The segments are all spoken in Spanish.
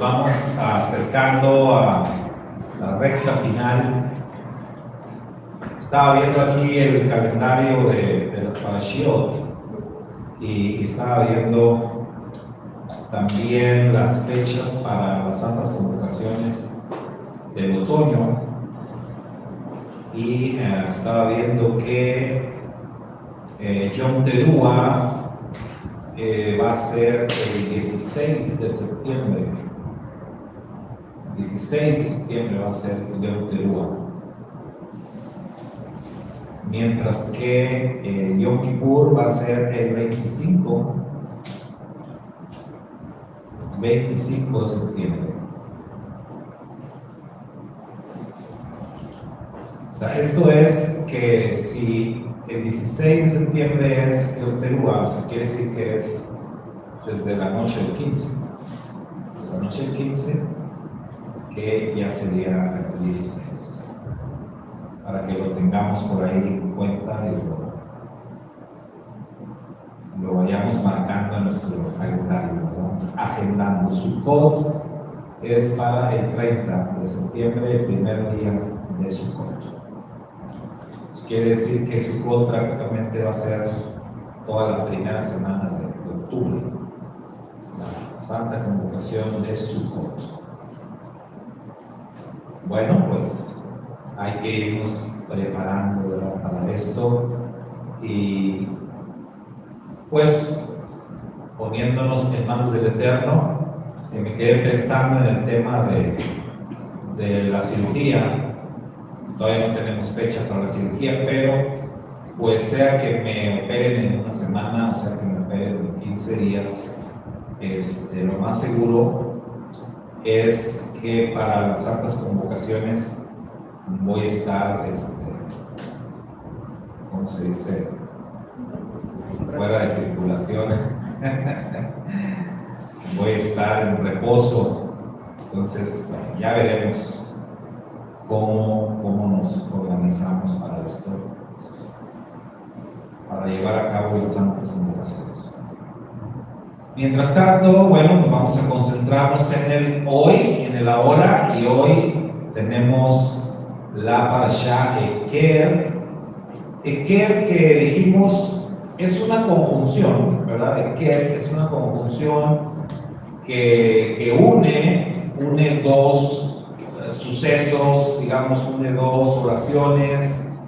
vamos acercando a la recta final. Estaba viendo aquí el calendario de las Parashiot y estaba viendo también las fechas para las santas convocaciones del otoño y estaba viendo que Yom Teruah va a ser el 16 de septiembre. 16 de septiembre va a ser Yom Teruah. Mientras que Yom Kippur va a ser el 25 de septiembre. O sea, esto es que si el 16 de septiembre es Yom Teruah, o sea, quiere decir que es desde la noche del 15. La noche del 15, que ya sería el 16. Para que lo tengamos por ahí en cuenta y lo vayamos marcando en nuestro calendario, ¿no? Agendando. Sukkot es para el 30 de septiembre, el primer día de Sukkot. Quiere decir que Sukkot prácticamente va a ser toda la primera semana de octubre, la santa convocación de Sukkot. Bueno, pues hay que irnos preparando, ¿verdad?, para esto y pues poniéndonos en manos del Eterno. Me quedé pensando en el tema de la cirugía. Todavía no tenemos fecha para la cirugía, pero pues sea que me operen en una semana, o sea que me operen en 15 días, lo más seguro es que para las santas convocaciones voy a estar, ¿cómo se dice?, fuera de circulación. Voy a estar en reposo. Entonces, ya veremos cómo nos organizamos para esto, para llevar a cabo las santas convocaciones. Mientras tanto, bueno, pues vamos a concentrarnos en el hoy, en el ahora, y hoy tenemos la Parashá Eker. Eker, que dijimos, es una conjunción, ¿verdad? Eker es una conjunción que une dos sucesos, digamos, une dos oraciones,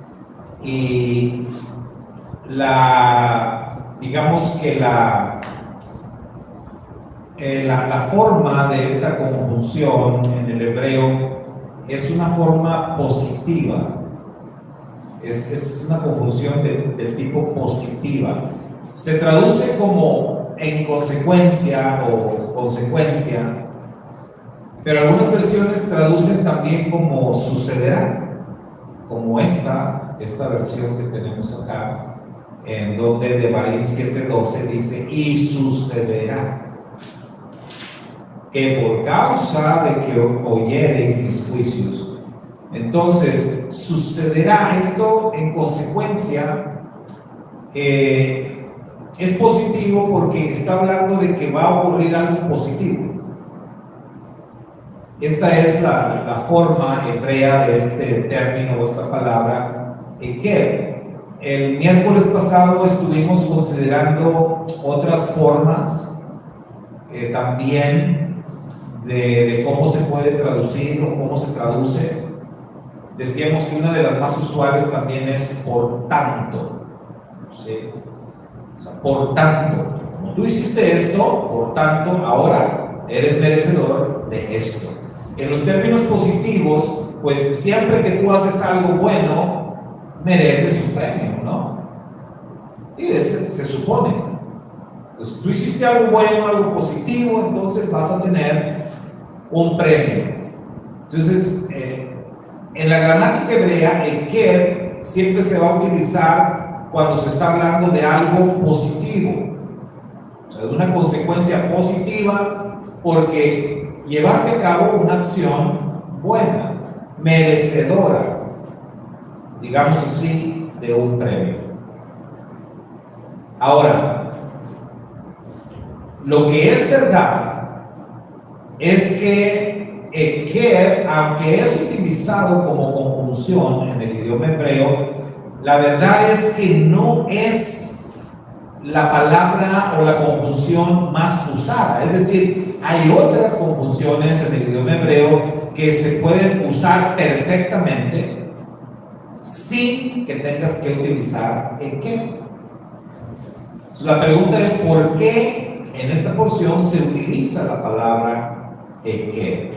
y digamos que la forma de esta conjunción en el hebreo es una forma positiva. Es una conjunción del tipo positiva. Se traduce como en consecuencia o consecuencia, pero algunas versiones traducen también como sucederá, como esta versión que tenemos acá, en donde Devarim 7:12 dice: y sucederá que por causa de que oyereis mis juicios. Entonces, sucederá esto en consecuencia. Es positivo porque está hablando de que va a ocurrir algo positivo. Esta es la forma hebrea de este término o esta palabra, Eker. El miércoles pasado estuvimos considerando otras formas también de cómo se puede traducir o cómo se traduce. Decíamos que una de las más usuales también es por tanto. ¿Sí? O sea, por tanto, como tú hiciste esto, por tanto, ahora eres merecedor de esto. En los términos positivos, pues siempre que tú haces algo bueno, mereces un premio, ¿no? Y se supone. Entonces, tú hiciste algo bueno, algo positivo, entonces vas a tener un premio. Entonces, en la gramática hebrea, Eker siempre se va a utilizar cuando se está hablando de algo positivo, o sea, de una consecuencia positiva, porque llevaste a cabo una acción buena, merecedora, digamos así, de un premio. Ahora, lo que es verdad es que eker, aunque es utilizado como conjunción en el idioma hebreo, la verdad es que no es la palabra o la conjunción más usada. Es decir, hay otras conjunciones en el idioma hebreo que se pueden usar perfectamente sin que tengas que utilizar eker. Entonces, la pregunta es: ¿por qué en esta porción se utiliza la palabra eker?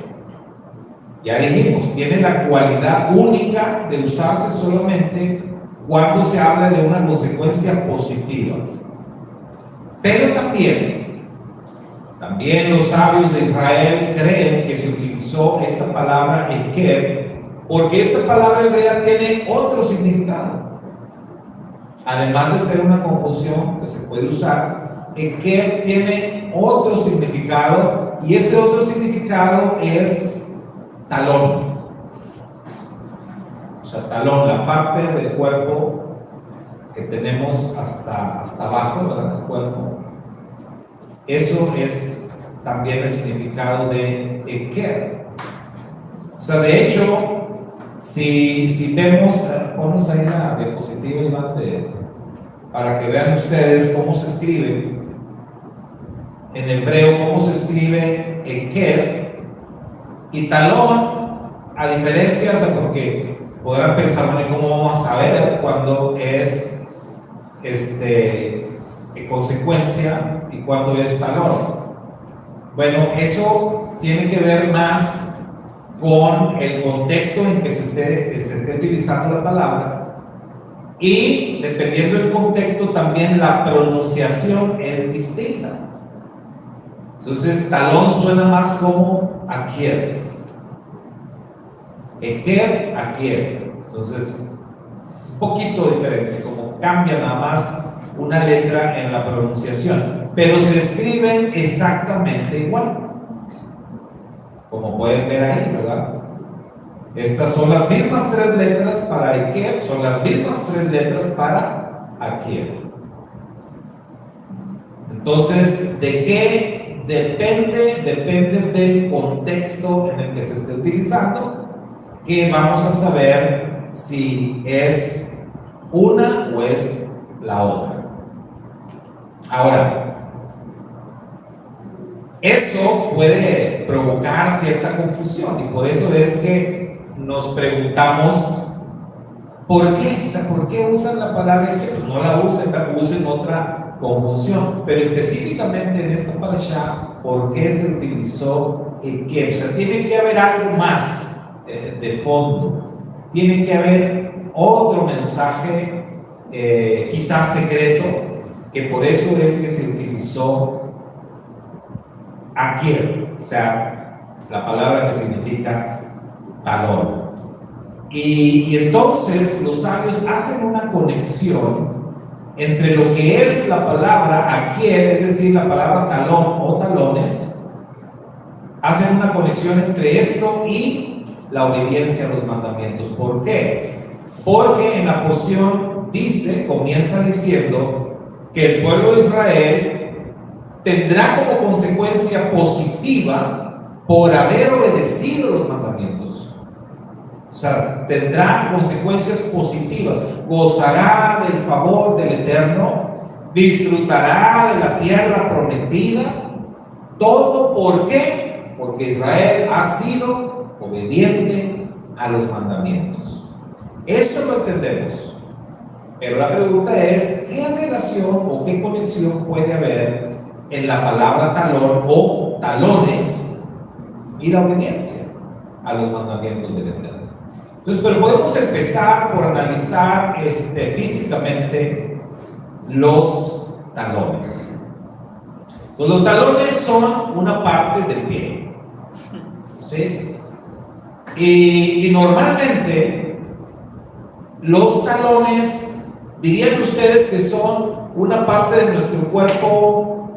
Ya dijimos, tiene la cualidad única de usarse solamente cuando se habla de una consecuencia positiva. Pero también los sabios de Israel creen que se utilizó esta palabra eker porque esta palabra hebrea tiene otro significado. Además de ser una conjunción que se puede usar, eker tiene otro significado, y ese otro significado es talón. O sea, talón, la parte del cuerpo que tenemos hasta abajo, ¿verdad? Del cuerpo. Eso es también el significado de eker. O sea, de hecho, si vemos, ponnos ahí la diapositiva, Iván, para que vean ustedes cómo se escribe en hebreo, cómo se escribe eker y talón, a diferencia, o sea, porque podrán pensar, bueno, ¿cómo vamos a saber cuándo es consecuencia y cuándo es talón? Bueno, eso tiene que ver más con el contexto en que se esté utilizando la palabra, y dependiendo del contexto también la pronunciación es distinta. Entonces, talón suena más como akier, eker, akier. Entonces, un poquito diferente, como cambia nada más una letra en la pronunciación, pero se escriben exactamente igual, como pueden ver ahí, ¿verdad? Estas son las mismas tres letras para eker, son las mismas tres letras para akier. Entonces, ¿de qué depende del contexto en el que se esté utilizando, que vamos a saber si es una o es la otra? Ahora, eso puede provocar cierta confusión, y por eso es que nos preguntamos ¿por qué? O sea, ¿por qué usan la palabra eker? Pues no la usen otra conjunción, pero específicamente en esta parashá, ¿por qué se utilizó eker? O sea, tiene que haber algo más de fondo, tiene que haber otro mensaje, quizás secreto, que por eso es que se utilizó akier, o sea, la palabra que significa talón. Y entonces los sabios hacen una conexión entre lo que es la palabra akier, es decir, la palabra talón o talones. Hacen una conexión entre esto y la obediencia a los mandamientos. ¿Por qué? Porque en la porción comienza diciendo que el pueblo de Israel tendrá como consecuencia positiva por haber obedecido los mandamientos. O sea, tendrá consecuencias positivas, gozará del favor del Eterno, disfrutará de la tierra prometida. ¿Todo por qué? Porque Israel ha sido obediente a los mandamientos. Eso lo entendemos. Pero la pregunta es: ¿qué relación o qué conexión puede haber en la palabra talón o talones y la obediencia a los mandamientos del Eterno? Entonces, pero podemos empezar por analizar físicamente los talones. Entonces, los talones son una parte del pie, ¿sí? Y normalmente los talones, dirían ustedes que son una parte de nuestro cuerpo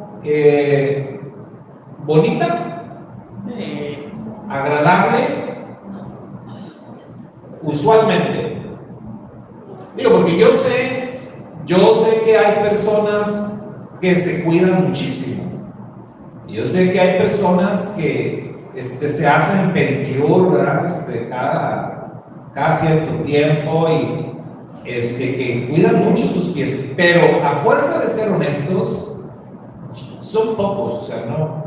bonita, agradable. Usualmente, digo, porque yo sé que hay personas que se cuidan muchísimo, y yo sé que hay personas que se hacen pedicure, ¿verdad? Cada cierto tiempo y que cuidan mucho sus pies, pero a fuerza de ser honestos, son pocos, o sea, no.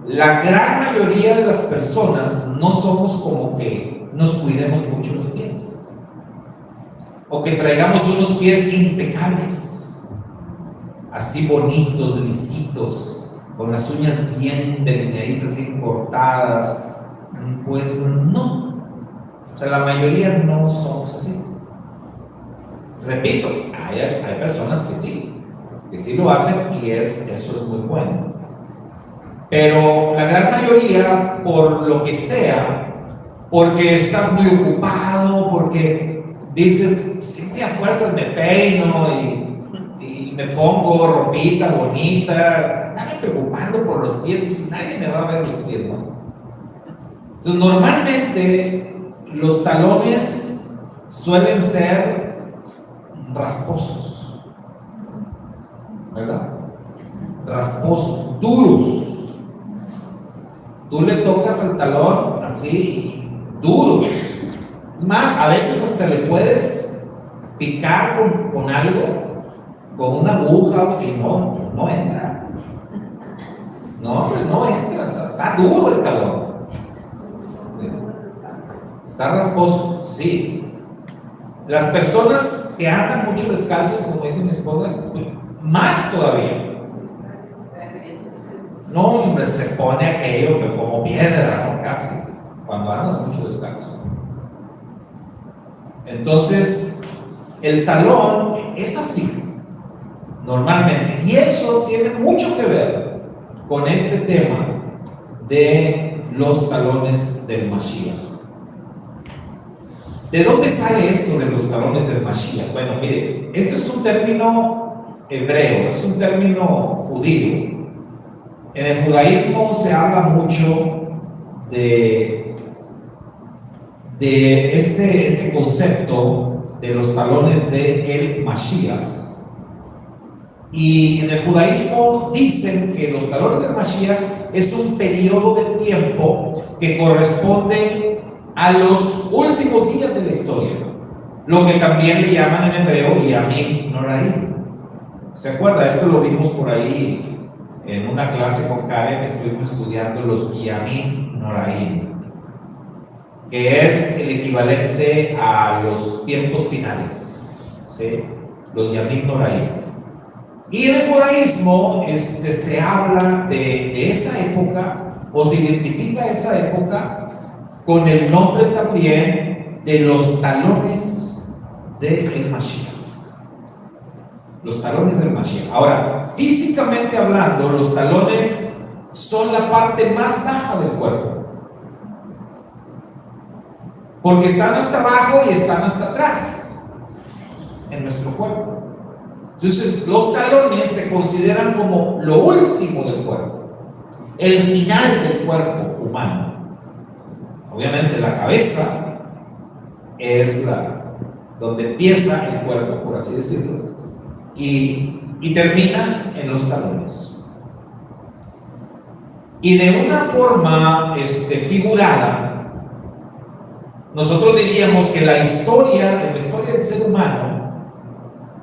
La gran mayoría de las personas no somos como que nos cuidemos mucho los pies, o que traigamos unos pies impecables, así bonitos, lisitos, con las uñas bien delineaditas, bien cortadas. Pues no, o sea, la mayoría no somos así. Repito, hay personas que sí lo hacen y eso es muy bueno. Pero la gran mayoría, por lo que sea, porque estás muy ocupado, porque dices, siempre a fuerzas me peino y me pongo ropita bonita, andame preocupando por los pies, nadie me va a ver los pies, ¿no? Entonces, normalmente los talones suelen ser rasposos, ¿verdad? Rasposos, duros. Tú le tocas al talón así, duro. Es más, a veces hasta le puedes picar con algo, con una aguja, y no entra. No entra, está duro el talón. Está rasposo, sí. Las personas que andan mucho descalzas, como dice mi esposa, más todavía. No, hombre, se pone aquello como piedra, ¿no? Casi, cuando andan mucho descalzo. Entonces, el talón es así, normalmente. Y eso tiene mucho que ver con este tema de los talones del Mashiach. ¿De dónde sale esto de los talones del Mashiach? Bueno, mire, esto es un término hebreo, es un término judío. En el judaísmo se habla mucho de este concepto de los talones de el Mashiach. Y en el judaísmo dicen que los talones del Mashiach es un periodo de tiempo que corresponde a los últimos días de la historia, lo que también le llaman en hebreo Yamim Noraim. ¿Se acuerda? Esto lo vimos por ahí en una clase con Karen. Estuvimos estudiando los Yamim Noraim, que es el equivalente a los tiempos finales, ¿sí? Los Yamim Noraim. Y en el judaísmo se habla de esa época, o se identifica esa época con el nombre también de los talones del Mashiach. Los talones del Mashiach. Ahora, físicamente hablando, los talones son la parte más baja del cuerpo, porque están hasta abajo y están hasta atrás en nuestro cuerpo. Entonces, los talones se consideran como lo último del cuerpo, el final del cuerpo humano. Obviamente la cabeza es donde empieza el cuerpo, por así decirlo, y termina en los talones. Y de una forma figurada, nosotros diríamos que en la historia del ser humano,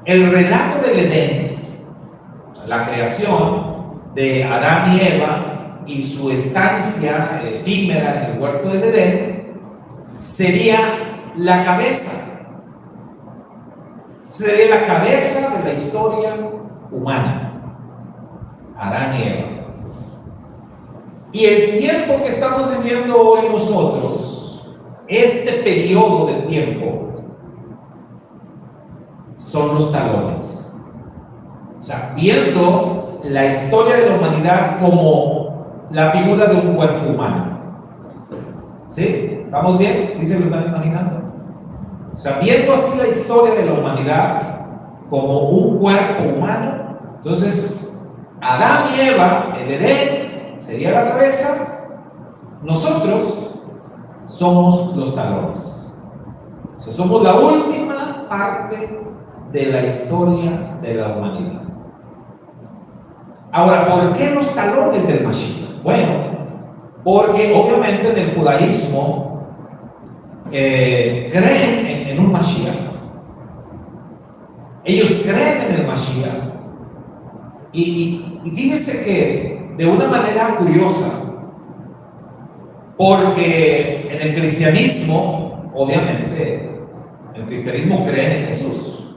el relato del Edén, o sea, la creación de Adán y Eva y su estancia efímera en el huerto del Edén, sería la cabeza. Sería la cabeza de la historia humana, Adán y Eva. Y el tiempo que estamos viviendo hoy nosotros, este periodo de tiempo, son los talones. O sea, viendo la historia de la humanidad como la figura de un cuerpo humano. ¿Sí? ¿Estamos bien? ¿Sí se lo están imaginando? O sea, viendo así la historia de la humanidad como un cuerpo humano, entonces Adán y Eva, el Edén, sería la cabeza, nosotros somos los talones. O sea, somos la última parte de la historia de la humanidad. Ahora, ¿por qué los talones del Mashiach? Bueno, Porque obviamente en el judaísmo creen en un Mashiach. Ellos creen en el Mashiach. Y fíjese que de una manera curiosa, porque en el cristianismo, obviamente, el cristianismo cree en Jesús,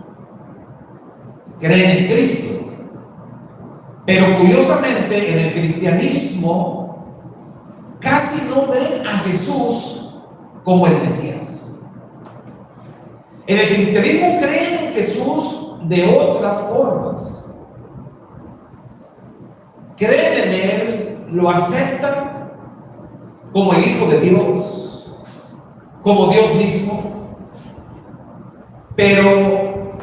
creen en Cristo. Pero curiosamente en el cristianismo casi no ven a Jesús como el Mesías. En el cristianismo creen en Jesús de otras formas. Creen en Él, lo aceptan como el Hijo de Dios, como Dios mismo. Pero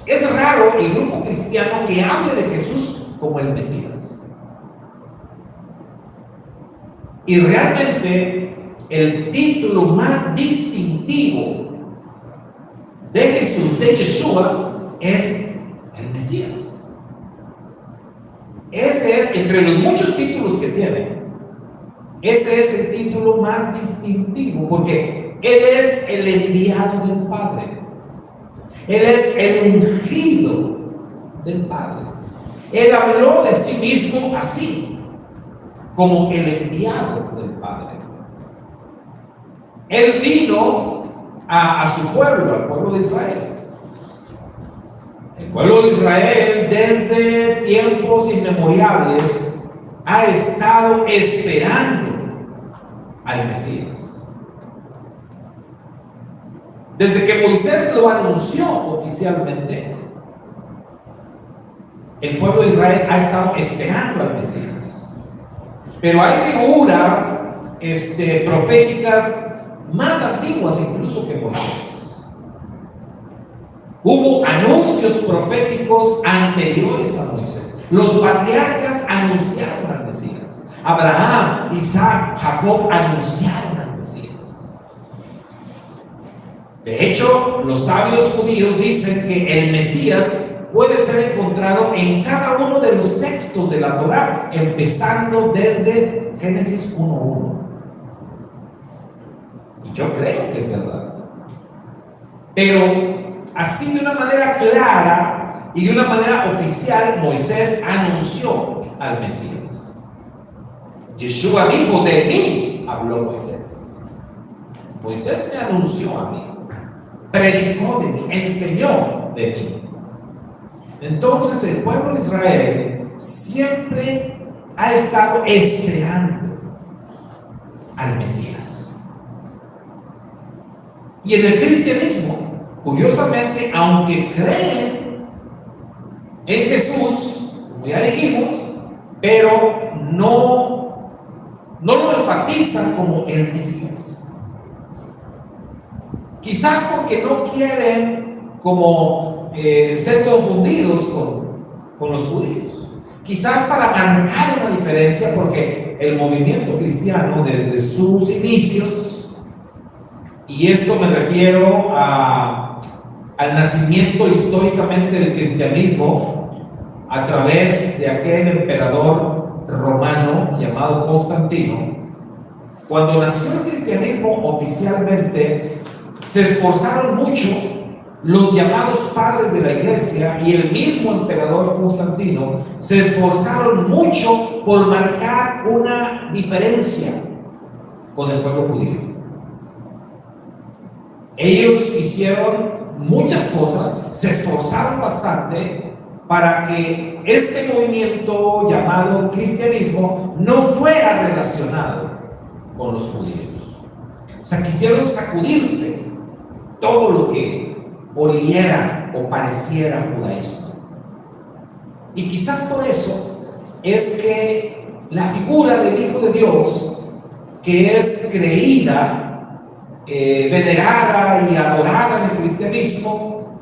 es raro el grupo cristiano que hable de Jesús como el Mesías. Y realmente el título más distintivo de Jesús, de Yeshua, es el Mesías. Ese es, entre los muchos títulos que tiene, ese es el título más distintivo, porque Él es el enviado del Padre. Él es el ungido del Padre. Él habló de sí mismo así, como el enviado del Padre. Él vino a su pueblo, al pueblo de Israel. El pueblo de Israel desde tiempos inmemoriales ha estado esperando al Mesías. Desde que Moisés lo anunció oficialmente, el pueblo de Israel ha estado esperando al Mesías. Pero hay figuras proféticas más antiguas incluso que Moisés. Hubo anuncios proféticos anteriores a Moisés. Los patriarcas anunciaron al Mesías. Abraham, Isaac, Jacob anunciaron al Mesías. De hecho, los sabios judíos dicen que el Mesías puede ser encontrado en cada uno de los textos de la Torá, empezando desde Génesis 1:1. Y yo creo que es verdad. Pero así de una manera clara y de una manera oficial, Moisés anunció al Mesías. Yeshua dijo: de mí habló Moisés. Moisés me anunció a mí, predicó de mí, enseñó de mí. Entonces el pueblo de Israel siempre ha estado esperando al Mesías. Y en el cristianismo, curiosamente, aunque creen en Jesús, como ya dijimos, pero no lo enfatizan como el Mesías. Quizás porque no quieren como ser confundidos con los judíos. Quizás para marcar una diferencia, porque el movimiento cristiano desde sus inicios, y esto me refiero al nacimiento históricamente del cristianismo a través de aquel emperador romano llamado Constantino. Cuando nació el cristianismo oficialmente, se esforzaron mucho los llamados padres de la iglesia y el mismo emperador Constantino se esforzaron mucho por marcar una diferencia con el pueblo judío. Ellos hicieron muchas cosas, se esforzaron bastante para que este movimiento llamado cristianismo no fuera relacionado con los judíos. O sea, quisieron sacudirse todo lo que oliera o pareciera judaísmo. Y quizás por eso es que la figura del Hijo de Dios, que es creída, venerada y adorada en el cristianismo,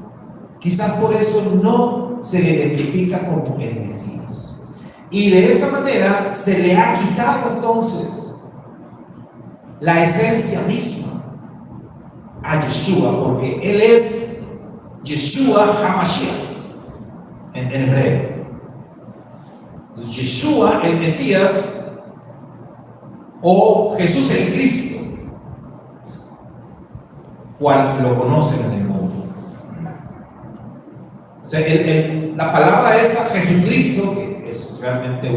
quizás por eso no se le identifica como el Mesías. Y de esa manera se le ha quitado entonces la esencia misma a Yeshua, porque Él es Yeshua HaMashiach en hebreo. Yeshua, el Mesías, o Jesús el Cristo, cual lo conocen en el mundo. O sea, la palabra esa, Jesucristo, que es realmente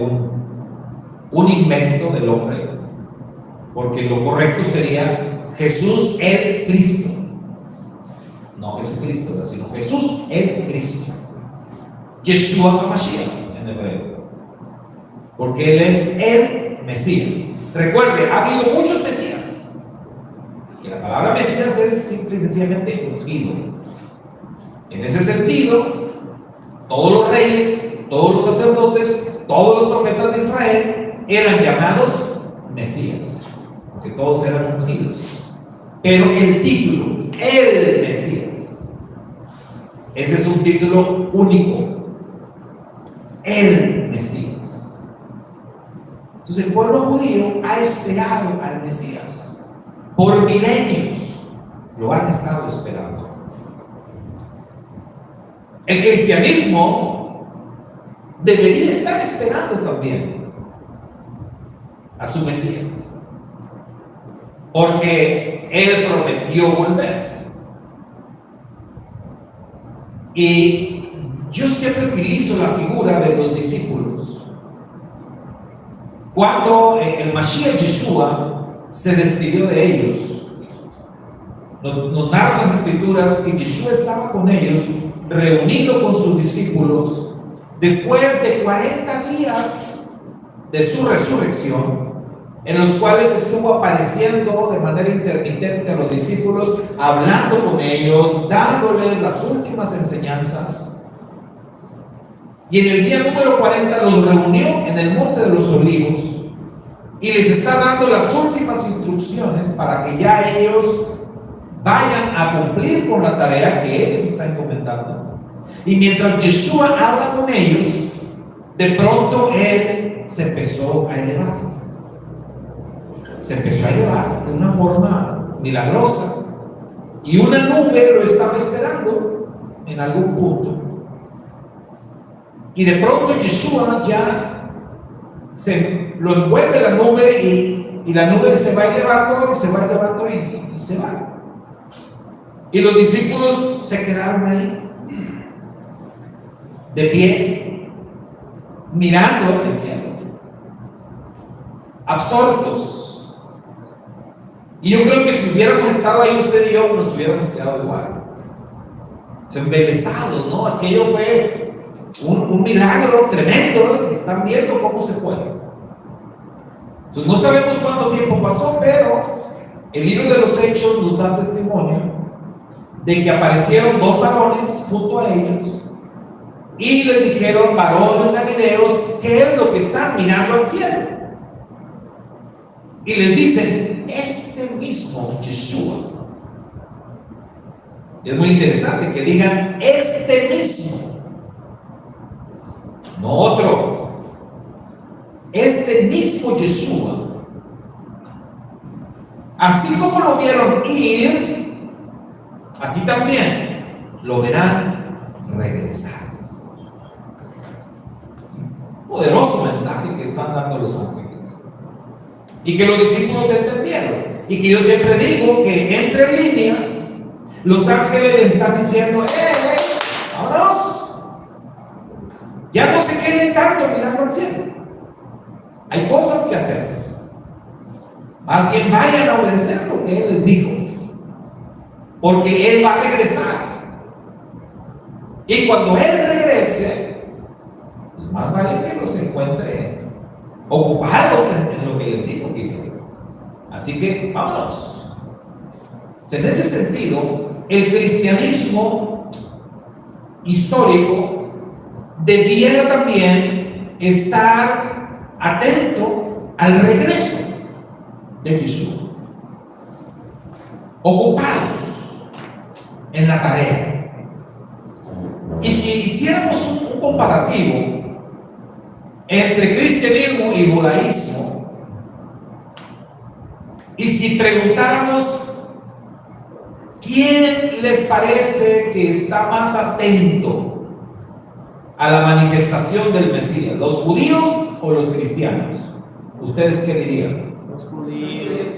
un invento del hombre, porque lo correcto sería Jesús el Cristo, no Jesucristo, sino Jesús el Cristo, Yeshua HaMashiach en hebreo, porque Él es el Mesías. Recuerde, ha habido muchos Mesías, y la palabra Mesías es simple y sencillamente ungido. En ese sentido, todos los reyes, todos los sacerdotes, todos los profetas de Israel eran llamados Mesías, porque todos eran ungidos. Pero el título, el Mesías, ese es un título único, el Mesías. Entonces el pueblo judío ha esperado al Mesías por milenios, lo han estado esperando. El cristianismo debería estar esperando también a su Mesías, porque Él prometió volver. Y yo siempre utilizo la figura de los discípulos. Cuando el Mashiach Yeshua se despidió de ellos, nos narran las escrituras que Yeshua estaba con ellos, reunido con sus discípulos, después de 40 días de su resurrección, en los cuales estuvo apareciendo de manera intermitente a los discípulos, hablando con ellos, dándoles las últimas enseñanzas. Y en el día número 40 los reunió en el Monte de los Olivos y les está dando las últimas instrucciones para que ya ellos vayan a cumplir con la tarea que Él les está encomendando. Y mientras Yeshua habla con ellos, de pronto Él se empezó a elevar. Se empezó a elevar de una forma milagrosa. Y una nube lo estaba esperando en algún punto. Y de pronto Yeshua ya lo envuelve la nube y la nube se va elevando y se va elevando y se va. Y los discípulos se quedaron ahí, de pie, mirando el cielo, absortos. Y yo creo que si hubiéramos estado ahí usted y yo, nos hubiéramos quedado igual, embelesados, ¿no? Aquello fue un milagro tremendo. Están viendo cómo se fue. Entonces, no sabemos cuánto tiempo pasó, pero el libro de los Hechos nos da testimonio de que aparecieron dos varones junto a ellos y les dijeron: varones galileos, ¿qué es lo que están mirando al cielo? Y les dicen: este mismo Yeshua. Es muy interesante que digan este mismo, no otro. Este mismo Yeshua, así como lo vieron ir, así también lo verán regresar. Poderoso mensaje que están dando los ángeles y que los discípulos entendieron, y que yo siempre digo que entre líneas los ángeles le están diciendo: vámonos, ya no se queden tanto mirando al cielo, hay cosas que hacer, más bien vayan a obedecer lo que Él les dijo, porque Él va a regresar. Y cuando Él regrese, pues más vale que los encuentre ocupados en lo que les dijo que hicieron. Así que vámonos. En ese sentido, el cristianismo histórico debiera también estar atento al regreso de Jesús, ocupados en la tarea. Y si hiciéramos un comparativo entre cristianismo y judaísmo, y si preguntáramos quién les parece que está más atento a la manifestación del Mesías, los judíos o los cristianos, ¿ustedes qué dirían? Los judíos.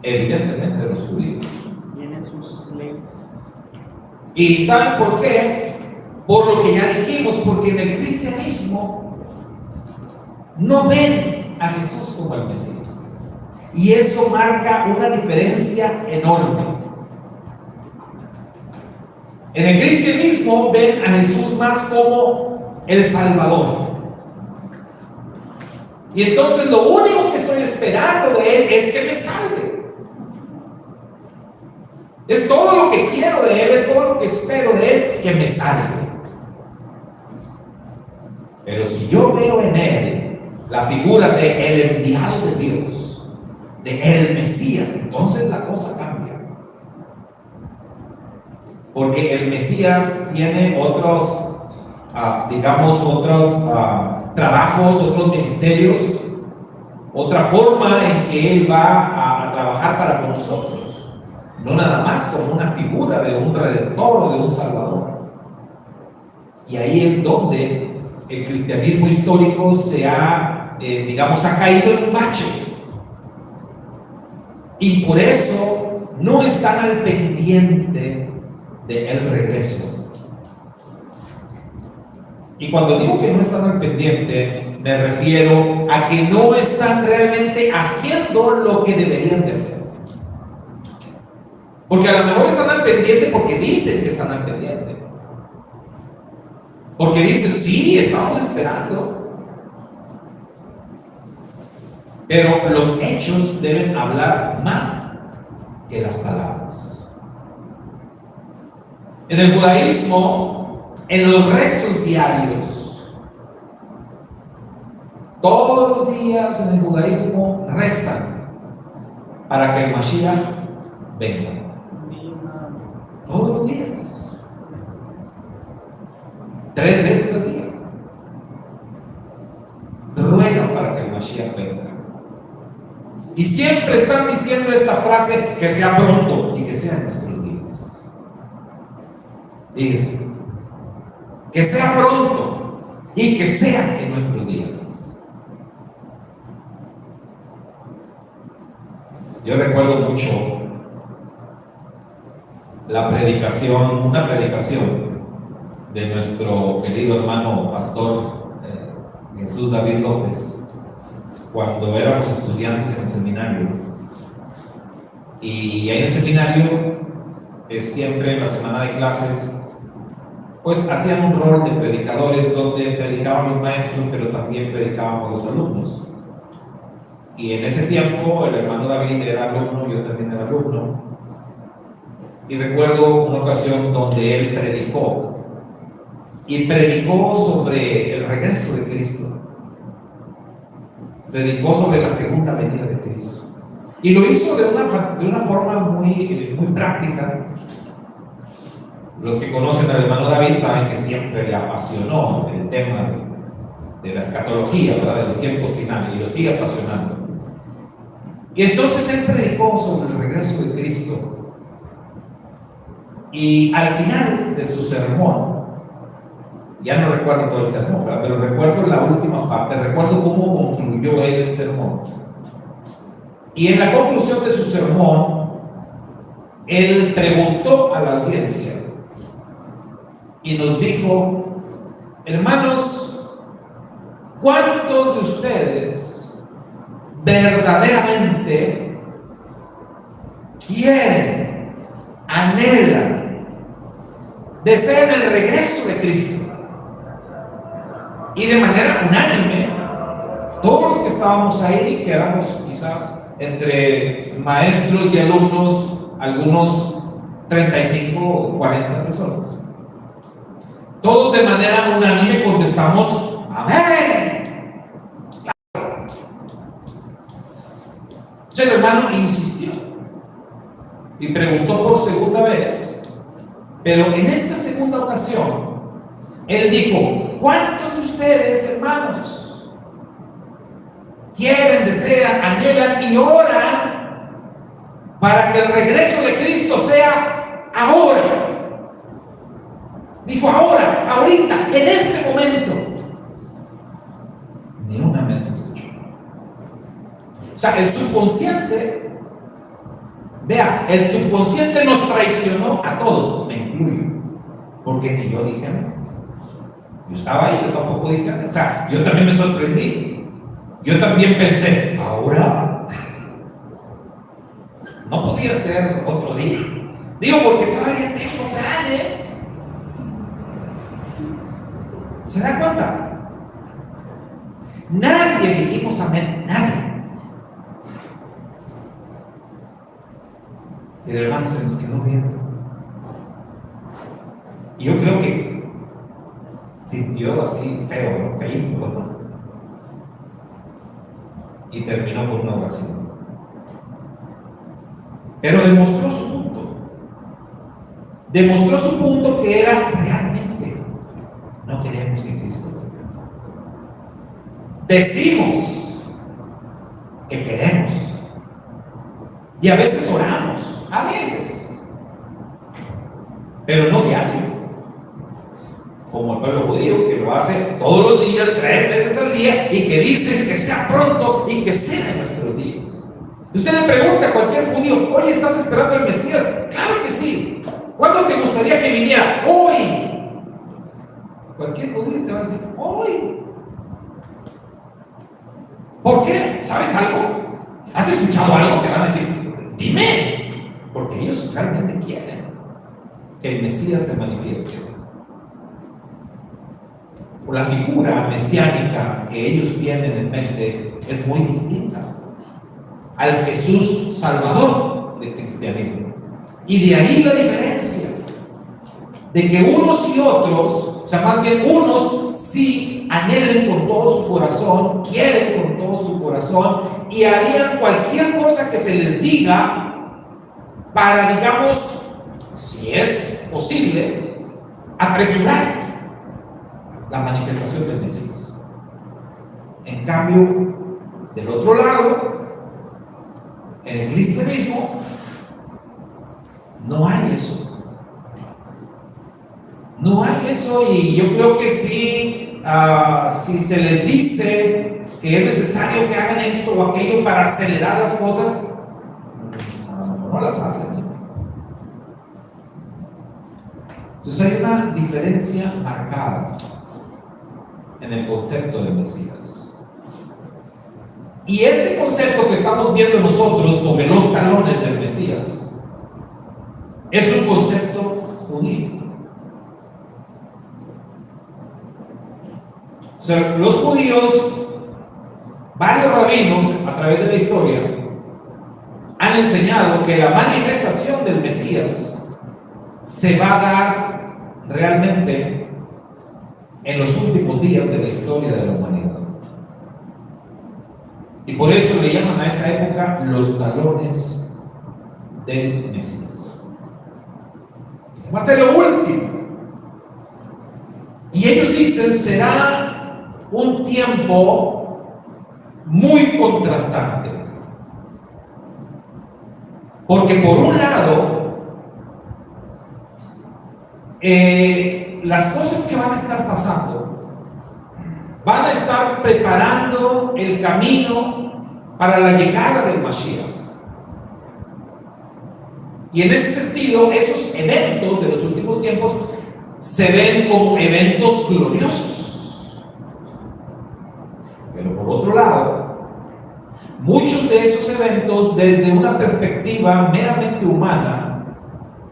Evidentemente los judíos. Tienen sus leyes. ¿Y saben por qué? Por lo que ya dijimos, porque en el cristianismo no ven a Jesús como el Mesías. Y eso marca una diferencia enorme. En el cristianismo ven a Jesús más como el Salvador. Y entonces lo único que estoy esperando de Él es que me salve. Es todo lo que quiero de Él, es todo lo que espero de Él, que me salve. Pero si yo veo en Él la figura de el enviado de Dios, de el Mesías, entonces la cosa cambia. Porque el Mesías tiene otros, otros trabajos, otros ministerios, otra forma en que Él va a trabajar para con nosotros. No nada más como una figura de un redentor o de un salvador. Y ahí es donde el cristianismo histórico se ha caído en un bache. Y por eso no están al pendiente del regreso. Y cuando digo que no están al pendiente, me refiero a que no están realmente haciendo lo que deberían de hacer. Porque a lo mejor están al pendiente porque dicen que están al pendiente. Porque dicen, sí, estamos esperando. Pero los hechos deben hablar más que las palabras. En el judaísmo, en los rezos diarios, todos los días en el judaísmo rezan para que el Mashiach venga. Todos los días. 3 veces al día. Ruegan para que el Mashiach venga. Y siempre están diciendo esta frase, que sea pronto y que sea en nuestros días. Fíjense, que sea pronto y que sea en nuestros días. Yo recuerdo mucho una predicación de nuestro querido hermano pastor Jesús David López, cuando éramos estudiantes en el seminario. Y ahí en el seminario, siempre en la semana de clases, pues hacían un rol de predicadores donde predicaban los maestros, pero también predicábamos los alumnos. Y en ese tiempo el hermano David era alumno, yo también era alumno. Y recuerdo una ocasión donde él predicó sobre el regreso de Cristo. Predicó sobre la segunda venida de Cristo. Y lo hizo de una forma muy práctica. Los que conocen al hermano David saben que siempre le apasionó el tema de la escatología, ¿verdad? De los tiempos finales, y lo sigue apasionando. Y entonces él predicó sobre el regreso de Cristo. Y al final de su sermón, ya no recuerdo todo el sermón, ¿verdad? Pero recuerdo la última parte, recuerdo cómo concluyó él el sermón. Y en la conclusión de su sermón, él preguntó a la audiencia y nos dijo: hermanos, ¿cuántos de ustedes verdaderamente quieren, anhelan, desean el regreso de Cristo? Y de manera unánime, todos los que estábamos ahí, que éramos quizás entre maestros y alumnos, algunos 35 o 40 personas, todos de manera unánime contestamos: amén. Entonces el hermano insistió y preguntó por segunda vez, pero en esta segunda ocasión él dijo: ¿cuántos de ustedes, hermanos, quieren, desean, anhelan y oran para que el regreso de Cristo sea ahora? Dijo ahora, ahorita, en este momento. Ni una vez se escuchó. Entonces sea, el subconsciente, vea, el subconsciente nos traicionó a todos, me incluyo, porque ni yo dije amén. Yo estaba ahí, yo tampoco dije amén. O sea, yo también me sorprendí. Yo también pensé, ahora no podía ser otro día. Digo, porque todavía tengo planes. ¿Se da cuenta? Nadie dijimos amén, nadie. Y el hermano se nos quedó viendo. Y yo creo que sintió así feo, ¿no? Feíto, ¿no? Y terminó con una oración. Pero demostró su punto. Demostró su punto que era realmente no queremos que Cristo venga. Decimos que queremos. Y a veces oramos, a veces. Pero no diario. Como el pueblo judío, que lo hace todos los días, 3 veces al día, y que dice que sea pronto y que sea en nuestros días. Usted le pregunta a cualquier judío, oye, ¿estás esperando al Mesías? Claro que sí. ¿Cuándo te gustaría que viniera? Hoy. Cualquier judío te va a decir, hoy. ¿Por qué? ¿Sabes algo? ¿Has escuchado algo? Te van a decir, dime. Porque ellos realmente quieren que el Mesías se manifieste. O la figura mesiánica que ellos tienen en mente es muy distinta al Jesús Salvador del cristianismo. Y de ahí la diferencia de que unos y otros, o sea, más bien unos sí anhelen con todo su corazón, quieren con todo su corazón y harían cualquier cosa que se les diga para, digamos, si es posible, apresurar la manifestación del Mesías. En cambio, del otro lado, en el cristianismo, no hay eso. No hay eso, y yo creo que sí, si se les dice que es necesario que hagan esto o aquello para acelerar las cosas, no las hacen. Entonces hay una diferencia marcada en el concepto del Mesías. Y este concepto que estamos viendo nosotros sobre los talones del Mesías es un concepto judío. O sea, los judíos, varios rabinos a través de la historia han enseñado que la manifestación del Mesías se va a dar realmente en los últimos días de la historia de la humanidad. Y por eso le llaman a esa época los talones del Mesías. Va a ser lo último. Y ellos dicen, será un tiempo muy contrastante. Porque por un lado, las cosas que van a estar pasando van a estar preparando el camino para la llegada del Mashiach. Y en ese sentido, esos eventos de los últimos tiempos se ven como eventos gloriosos. Pero por otro lado, muchos de esos eventos, desde una perspectiva meramente humana,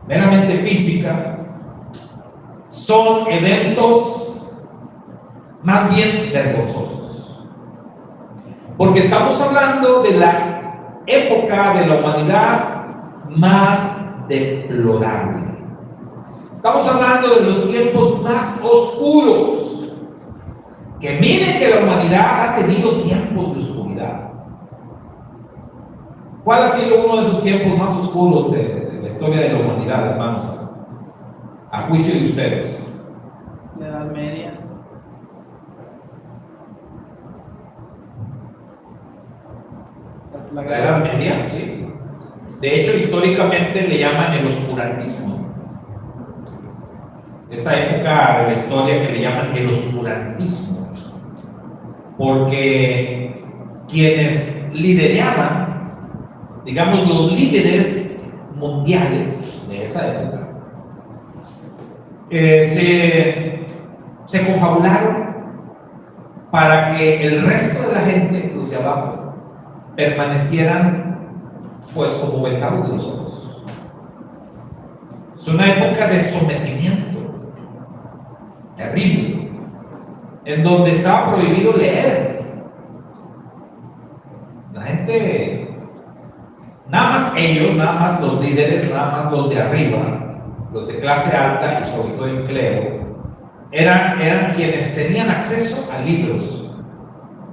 meramente física, son eventos más bien vergonzosos. Porque estamos hablando de la época de la humanidad más deplorable. Estamos hablando de los tiempos más oscuros. Que miren que la humanidad ha tenido tiempos de oscuridad. ¿Cuál ha sido uno de esos tiempos más oscuros de la historia de la humanidad, hermanos? A juicio de ustedes. La Edad Media. La Edad Media, sí. De hecho, históricamente le llaman el oscurantismo. Esa época de la historia que le llaman el oscurantismo. Porque quienes lideraban, digamos, los líderes mundiales de esa época, se confabularon para que el resto de la gente, los de abajo, permanecieran pues como vendados de los ojos. Es una época de sometimiento terrible, en donde estaba prohibido leer. La gente, nada más ellos, nada más los líderes, nada más los de arriba, los de clase alta y sobre todo el clero, eran quienes tenían acceso a libros,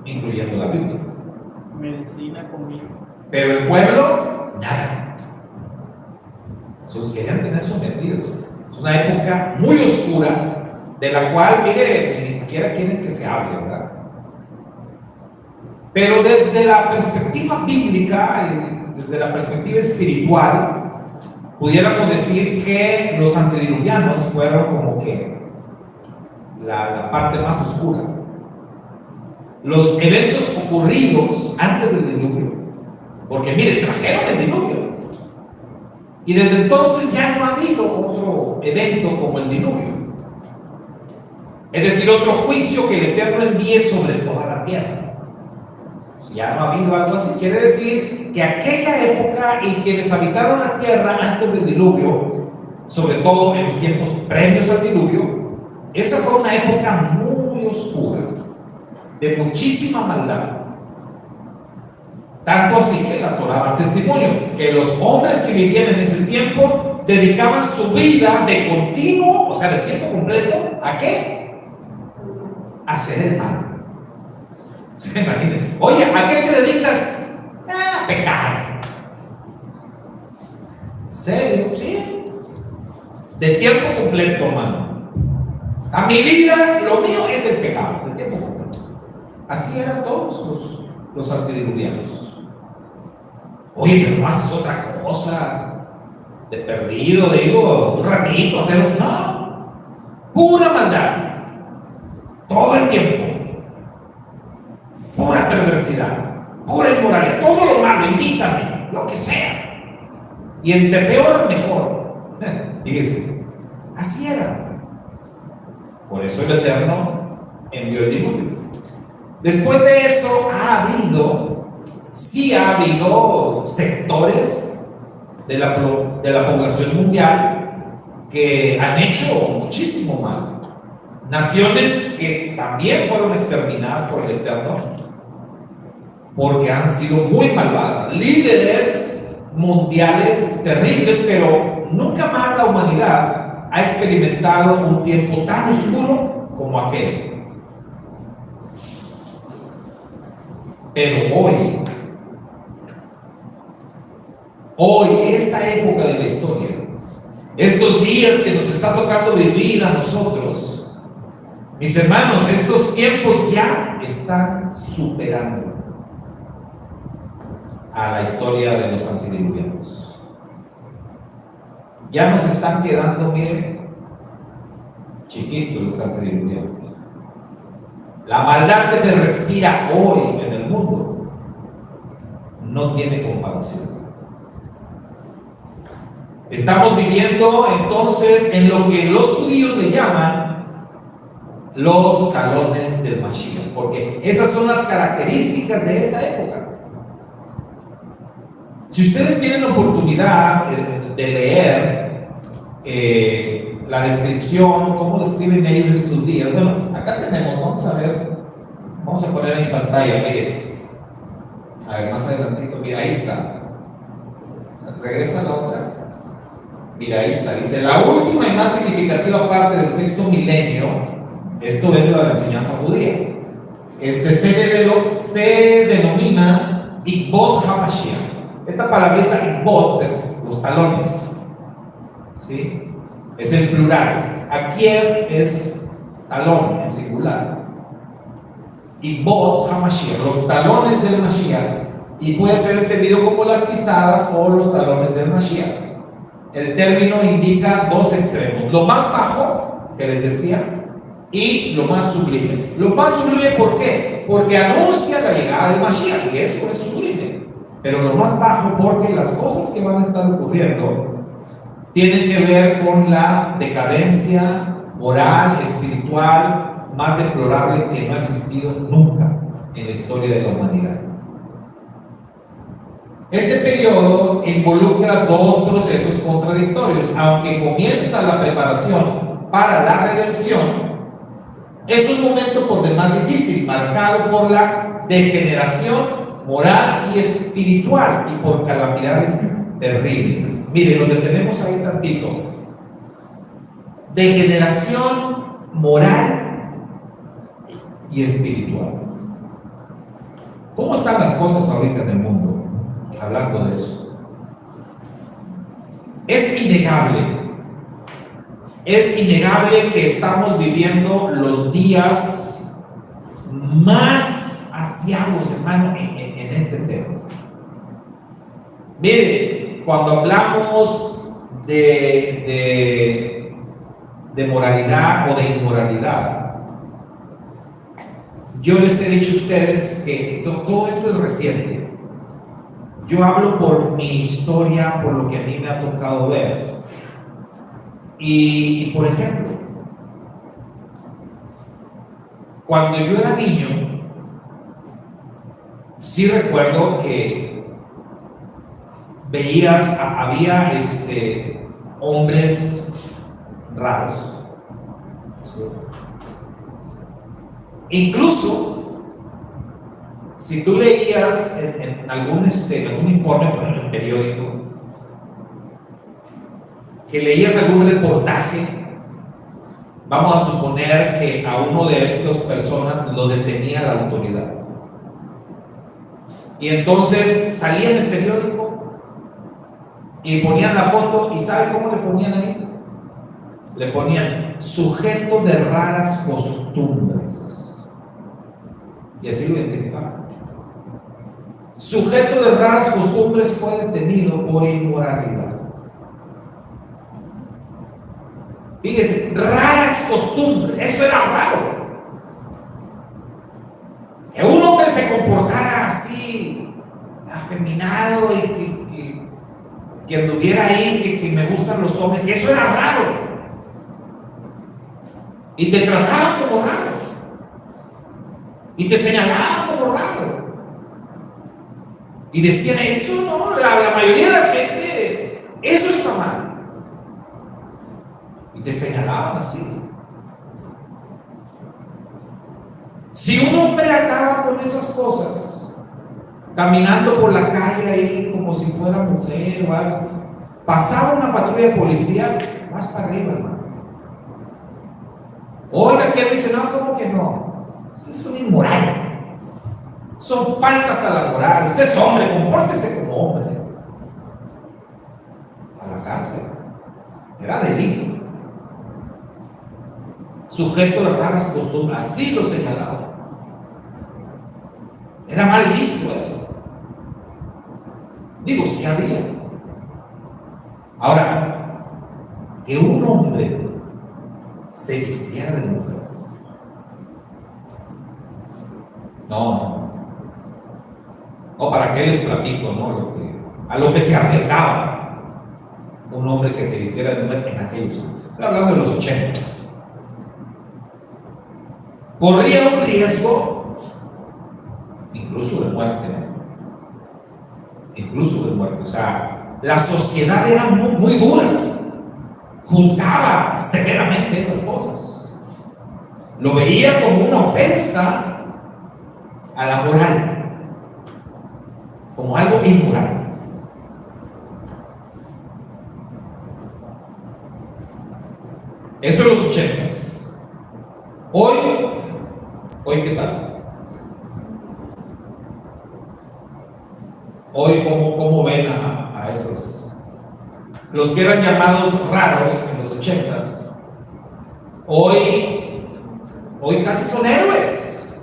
incluyendo la Biblia. Medicina, comida. Pero el pueblo, nada. Sus querían tener sometidos. Es una época muy oscura, de la cual, mire, ni siquiera quieren que se hable, ¿verdad? Pero desde la perspectiva bíblica, desde la perspectiva espiritual, pudiéramos decir que los antediluvianos fueron como que la parte más oscura. Los eventos ocurridos antes del diluvio, porque mire, trajeron el diluvio, y desde entonces ya no ha habido otro evento como el diluvio, es decir, otro juicio que el Eterno envíe sobre toda la tierra. Si ya no ha habido algo así, quiere decir que aquella época y quienes habitaron la tierra antes del diluvio, sobre todo en los tiempos previos al diluvio, esa fue una época muy oscura, de muchísima maldad. Tanto así que la Torá da testimonio que los hombres que vivían en ese tiempo dedicaban su vida de continuo, o sea, de tiempo completo, ¿a qué? A hacer el mal. ¿Se imaginan? Oye, ¿a qué te dedicas? A pecar. ¿En serio? Sí. De tiempo completo, hermano. A mi vida, lo mío es el pecado, de tiempo completo. Así eran todos los antediluvianos. Oye, pero no haces otra cosa de perdido, digo, un ratito, hacerlo. No, pura maldad, todo el tiempo, pura perversidad, pura inmoralidad, todo lo malo, invítame, lo que sea. Y entre peor, mejor. Fíjense, así era. Por eso el Eterno envió el diluvio. Después de eso sí ha habido sectores de la población mundial que han hecho muchísimo mal. Naciones que también fueron exterminadas por el Eterno porque han sido muy malvadas. Líderes mundiales terribles, pero nunca más la humanidad ha experimentado un tiempo tan oscuro como aquel. Pero hoy, esta época de la historia, estos días que nos está tocando vivir a nosotros, mis hermanos, estos tiempos ya están superando a la historia de los antediluvianos. Ya nos están quedando, miren, chiquitos los antediluvianos. La maldad que se respira hoy en el mundo no tiene comparación. Estamos viviendo entonces en lo que los judíos le llaman los talones del Mashiach, porque esas son las características de esta época. Si ustedes tienen la oportunidad de leer la descripción, cómo describen ellos estos días, bueno, acá tenemos, vamos a ver, vamos a poner en pantalla, miren, a ver, más adelantito, mira, ahí está, regresa a la otra, mira, ahí está, dice, la última y más significativa parte del sexto milenio, esto es la enseñanza judía, se denomina Ikbot HaMashiach. Esta palabrita Ikbot es los talones, ¿sí? Es el plural. Aquí es talón en singular. Ikbot HaMashiach, los talones del Mashiach, y puede ser entendido como las pisadas o los talones del Mashiach. El término indica dos extremos: lo más bajo, que les decía, y lo más sublime. Lo más sublime, ¿por qué? Porque anuncia la llegada del Mashiach, y eso es sublime. Pero lo más bajo, porque las cosas que van a estar ocurriendo tienen que ver con la decadencia moral, espiritual, más deplorable que no ha existido nunca en la historia de la humanidad. Este periodo involucra dos procesos contradictorios. Aunque comienza la preparación para la redención, es un momento por demás difícil, marcado por la degeneración moral y espiritual y por calamidades terribles. Mire, nos detenemos ahí tantito. Degeneración moral y espiritual. ¿Cómo están las cosas ahorita en el mundo? Hablando de eso, es innegable que estamos viviendo los días más asiagos, hermano, en este tema. Mire, cuando hablamos de moralidad o de inmoralidad, yo les he dicho a ustedes que todo esto es reciente. Yo hablo por mi historia, por lo que a mí me ha tocado ver. Y por ejemplo, cuando yo era niño, sí recuerdo que había hombres raros. ¿Sí? Incluso, si tú leías en algún informe, por ejemplo, en periódico, que leías algún reportaje, vamos a suponer que a uno de estas personas lo detenía la autoridad. Y entonces salía en el periódico y ponían la foto, ¿y sabe cómo le ponían ahí? Le ponían sujeto de raras costumbres. Y así lo identificaban. Sujeto de raras costumbres fue detenido por inmoralidad. Fíjese, raras costumbres, eso era raro. Que un hombre se comportara así, afeminado y que anduviera ahí, que me gustan los hombres, que eso era raro. Y te trataban como raro. Y te señalaban como raro. Y decían, eso no, la mayoría de la gente, eso está mal. Y te señalaban así. Si un hombre andaba con esas cosas, caminando por la calle ahí como si fuera mujer o algo, pasaba una patrulla policial, más para arriba, hermano. Oiga, que dice, no, ¿cómo que no? Eso es un inmoral. Son faltas a la moral. Usted es hombre, compórtese como hombre. A la cárcel. Era delito. Sujeto de raras costumbres. Así lo señalaban. Era mal visto eso. Digo, sí había. Ahora, que un hombre se vistiera de mujer. No. O para qué les platico, ¿no? A lo que se arriesgaba un hombre que se vistiera de mujer en aquellos años. Estoy hablando de los 80. Corría un riesgo, incluso de muerte, ¿no? Incluso de muerte. O sea, la sociedad era muy, muy dura. Juzgaba severamente esas cosas. Lo veía como una ofensa a la moral. Como algo inmoral. Eso en los 80s. Hoy ¿qué tal? Hoy ¿cómo ven a esos? Los que eran llamados raros en los 80s, hoy casi son héroes.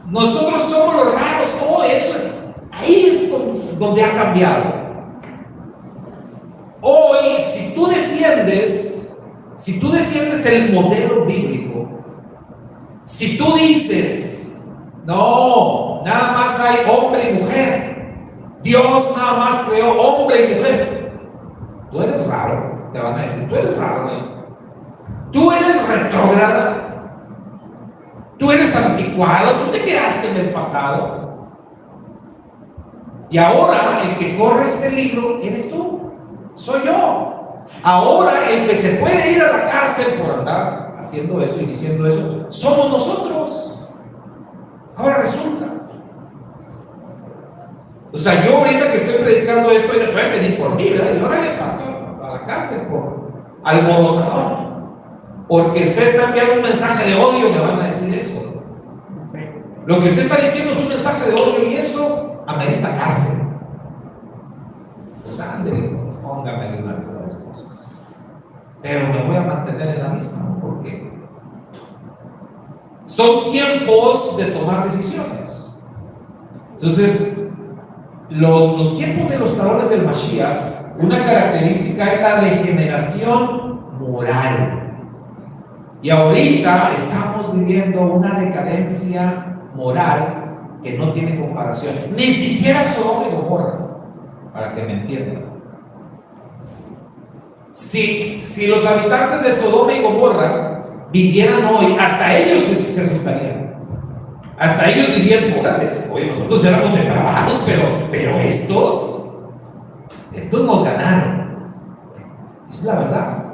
Nosotros somos los raros, todo eso. Ahí es donde ha cambiado. Hoy, si tú defiendes el modelo bíblico, Si tú dices, no, nada más hay hombre y mujer, Dios nada más creó hombre y mujer, tú eres raro, te van a decir, tú eres raro, tú eres retrógrada, tú eres anticuado, tú te quedaste en el pasado. Y ahora el que corres peligro eres tú, soy yo. Ahora el que se puede ir a la cárcel por andar haciendo eso y diciendo eso, somos nosotros. Ahora resulta. O sea, yo ahorita que estoy predicando esto, y pueden venir por mí, ¿verdad? Y órale, pastor, a la cárcel por alborotador. Porque usted está enviando un mensaje de odio, me van a decir eso. Lo que usted está diciendo es un mensaje de odio y eso amerita cárcel. Pues ándale, póngame de una de las cosas. Pero me voy a mantener en la misma, ¿no? Porque son tiempos de tomar decisiones. Entonces, los tiempos de los talones del Mashiach, una característica es la degeneración moral. Y ahorita estamos viviendo una decadencia moral que no tiene comparación. Ni siquiera Sodoma y Gomorra, para que me entiendan. Si los habitantes de Sodoma y Gomorra vivieran hoy, hasta ellos se asustarían. Hasta ellos dirían, órale, oye, nosotros éramos depravados, pero estos nos ganaron. Esa es la verdad.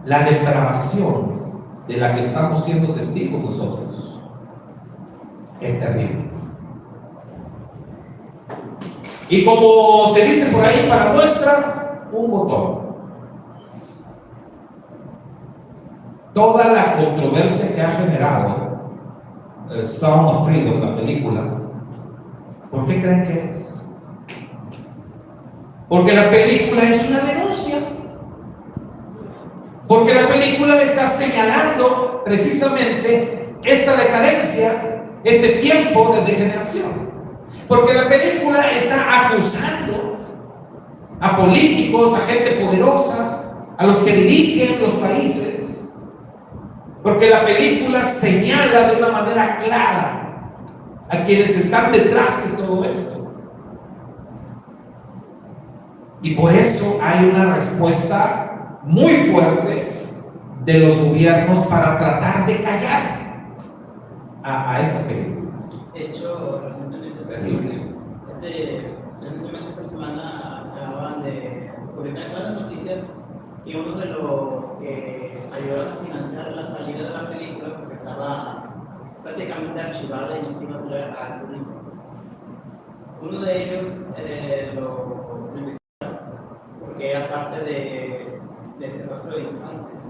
La depravación de la que estamos siendo testigos nosotros es terrible. Y como se dice por ahí, para muestra, un botón. Toda la controversia que ha generado Sound of Freedom, la película, ¿por qué creen que es? Porque la película es una denuncia. Porque la película está señalando precisamente esta decadencia, este tiempo de degeneración. Porque la película está acusando a políticos, a gente poderosa, a los que dirigen los países. Porque la película señala de una manera clara a quienes están detrás de todo esto. Y por eso hay una respuesta muy fuerte de los gobiernos para tratar de callar a esta película. De hecho, recientemente esta semana acababan de publicar en todas las noticias que uno de los que ayudaron a financiar la salida de la película, porque estaba prácticamente archivada y no se iba a salir al público, uno de ellos lo porque era parte de secuestro de infantes.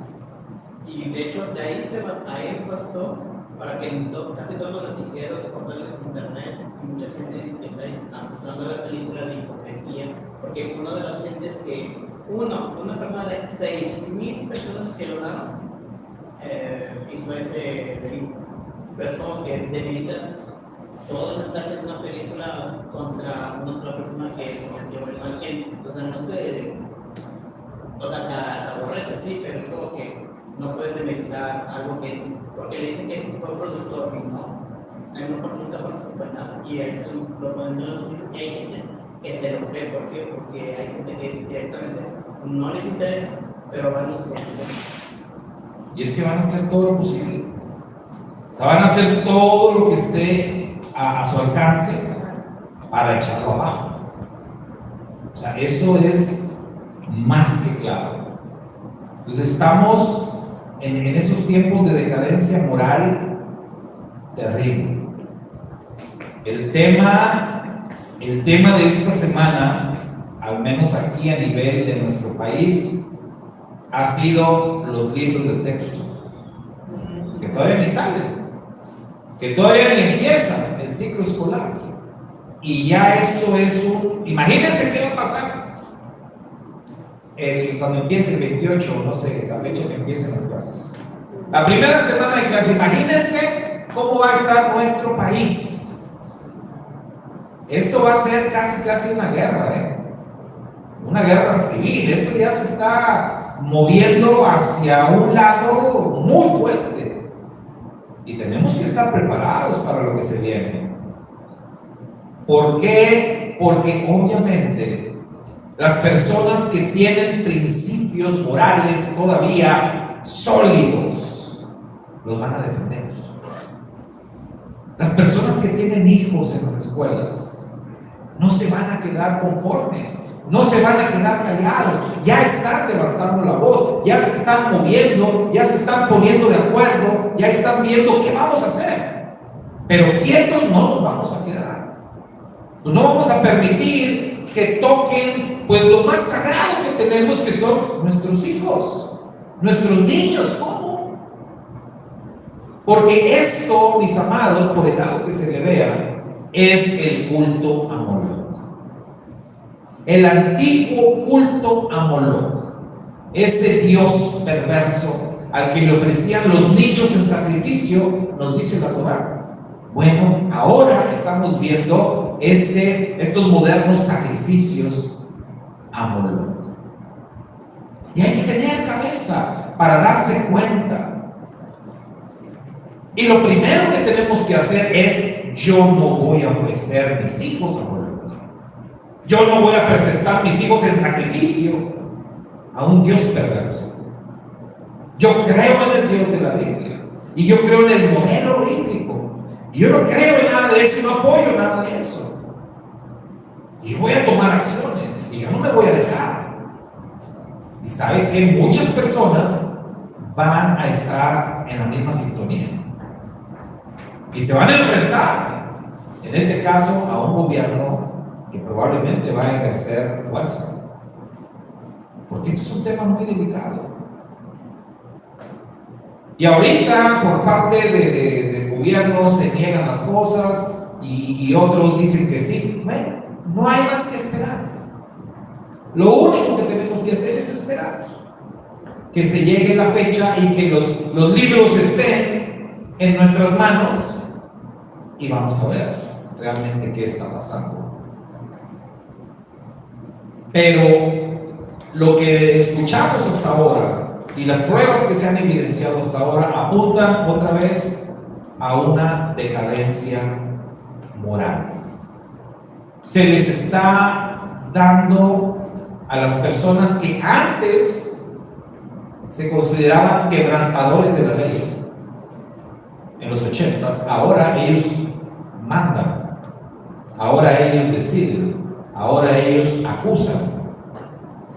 Y de hecho, de ahí ahí costó para que en casi todos los noticieros, portales de internet, mucha gente está acusando a la película de hipocresía, porque una de las gentes que, una persona de 6,000 personas que donaron, hizo ese delito. Pero es como que debilitas todo el mensaje de una película contra una sola persona que llevó el mal gen. O sea, no sé, o sea, se aborrece, sí, pero es como que no puedes demeritar algo que, porque le dicen que fue productor y no. Hay una persona nunca participó en nada. Y eso lo ponen en las noticias que hay gente que se lo cree. ¿Por qué? Porque hay gente que directamente no les interesa, pero van y se lo. Y es que van a hacer todo lo posible. O sea, van a hacer todo lo que esté a su alcance para echarlo abajo. O sea, eso es más que claro. Entonces estamos en esos tiempos de decadencia moral terrible. El tema de esta semana, al menos aquí a nivel de nuestro país, ha sido los libros de texto, que todavía ni salen, que todavía ni empieza el ciclo escolar. Y ya esto es imagínense qué va a pasar cuando empiece el 28, no sé, la fecha que empiecen las clases. La primera semana de clase, imagínense cómo va a estar nuestro país. Esto va a ser casi una guerra, una guerra civil. Esto ya se está moviendo hacia un lado muy fuerte. Y tenemos que estar preparados para lo que se viene. ¿Por qué? Porque obviamente las personas que tienen principios morales todavía sólidos los van a defender. Las personas que tienen hijos en las escuelas no se van a quedar conformes, no se van a quedar callados, ya están levantando la voz, ya se están moviendo, ya se están poniendo de acuerdo, ya están viendo qué vamos a hacer. Pero quietos no nos vamos a quedar. No vamos a permitir que toquen pues lo más sagrado que tenemos, que son nuestros hijos, nuestros niños. ¿Cómo? Porque esto, mis amados, por el lado que se le vea, es el culto a Moloch. El antiguo culto a Moloch, ese dios perverso al que le ofrecían los niños en sacrificio, nos dice la Torá. Bueno, ahora estamos viendo estos modernos sacrificios a Moloch. Y hay que tener cabeza para darse cuenta. Y lo primero que tenemos que hacer es: yo no voy a ofrecer mis hijos a Moloch. Yo no voy a presentar mis hijos en sacrificio a un Dios perverso. Yo creo en el Dios de la Biblia y yo creo en el modelo bíblico. Y yo no creo en nada de eso y no apoyo nada de eso. Y yo voy a tomar acciones y yo no me voy a dejar. Y sabe que muchas personas van a estar en la misma sintonía y se van a enfrentar, en este caso, a un gobierno que probablemente va a ejercer fuerza, porque esto es un tema muy delicado. Y ahorita por parte del gobierno se niegan las cosas y otros dicen que sí. Bueno, no hay más que esperar. Lo único que tenemos que hacer es esperar que se llegue la fecha y que los libros estén en nuestras manos y vamos a ver realmente qué está pasando. Pero lo que escuchamos hasta ahora y las pruebas que se han evidenciado hasta ahora apuntan otra vez a una decadencia moral. Se les está dando a las personas que antes se consideraban quebrantadores de la ley, en los 80s, ahora ellos mandan, ahora ellos deciden, ahora ellos acusan,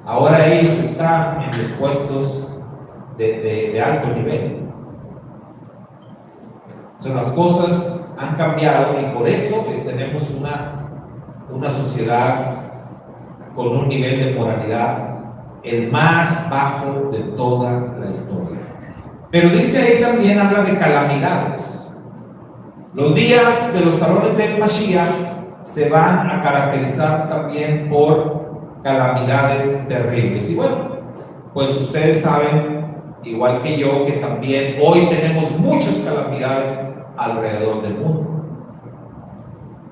ahora ellos están en los puestos de alto nivel. O sea, las cosas han cambiado y por eso tenemos una sociedad con un nivel de moralidad el más bajo de toda la historia. Pero dice ahí también, habla de calamidades. Los días de los talones del Mashiach se van a caracterizar también por calamidades terribles. Y bueno, pues ustedes saben, igual que yo, que también hoy tenemos muchas calamidades alrededor del mundo.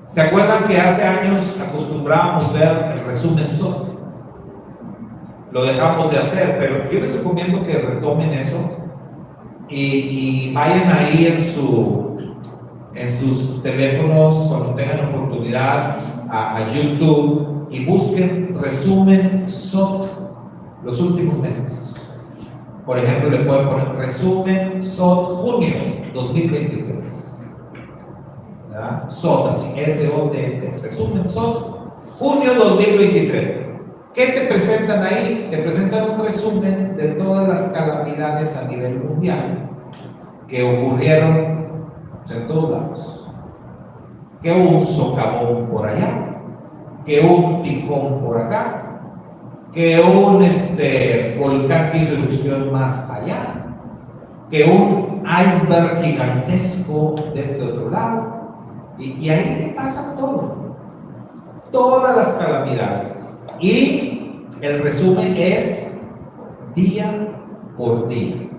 ¿Se acuerdan que hace años acostumbrábamos ver el resumen SOT? Lo dejamos de hacer, pero yo les recomiendo que retomen eso y vayan ahí en sus teléfonos cuando tengan oportunidad a YouTube y busquen resumen SOT los últimos meses. Por ejemplo, le pueden poner resumen SOT junio 2023. SOT, así SOT, resumen SOT junio 2023. ¿Qué te presentan ahí? Te presentan un resumen de todas las calamidades a nivel mundial que ocurrieron en todos lados. Que un socavón por allá, que un tifón por acá, que un volcán que hizo erupción más allá, que un iceberg gigantesco de este otro lado, y ahí te pasa todo, todas las calamidades. Y el resumen es día por día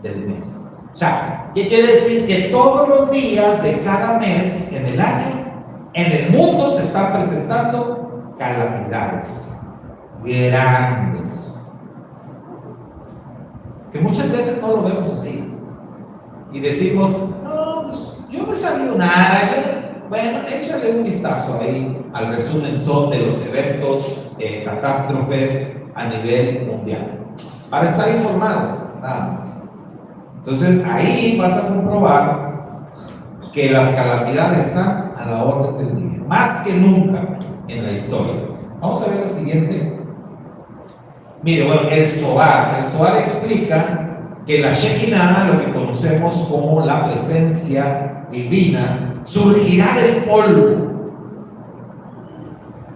del mes. O sea, ¿qué quiere decir? Que todos los días de cada mes en el año, en el mundo se están presentando calamidades grandes, que muchas veces no lo vemos así. y decimos, no, pues yo no he sabido nada, bueno, échale un vistazo ahí al resumen son de los eventos, catástrofes a nivel mundial, para estar informado, nada más. Entonces ahí vas a comprobar que las calamidades están a la orden del día, más que nunca en la historia. Vamos a ver la siguiente. Mire, bueno, el Zohar explica que la Shekinah, lo que conocemos como la presencia divina, surgirá del polvo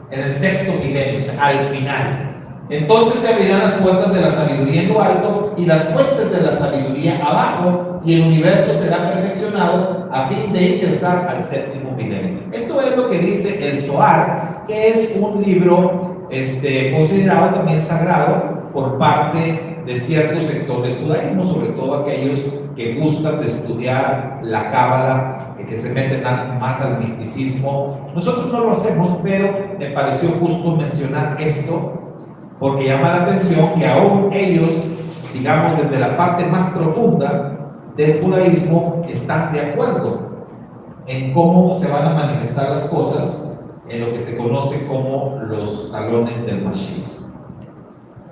en el sexto milenio, o sea, al final. Entonces se abrirán las puertas de la sabiduría en lo alto y las fuentes de la sabiduría abajo, y el universo será perfeccionado a fin de ingresar al séptimo milenio. Esto es lo que dice el Zohar, que es un libro considerado también sagrado por parte de cierto sector del judaísmo, sobre todo aquellos que gustan de estudiar la cábala, que se meten más al misticismo. Nosotros no lo hacemos, pero me pareció justo mencionar esto, porque llama la atención que aún ellos, digamos desde la parte más profunda del judaísmo, están de acuerdo en cómo se van a manifestar las cosas en lo que se conoce como los talones del Mashiach.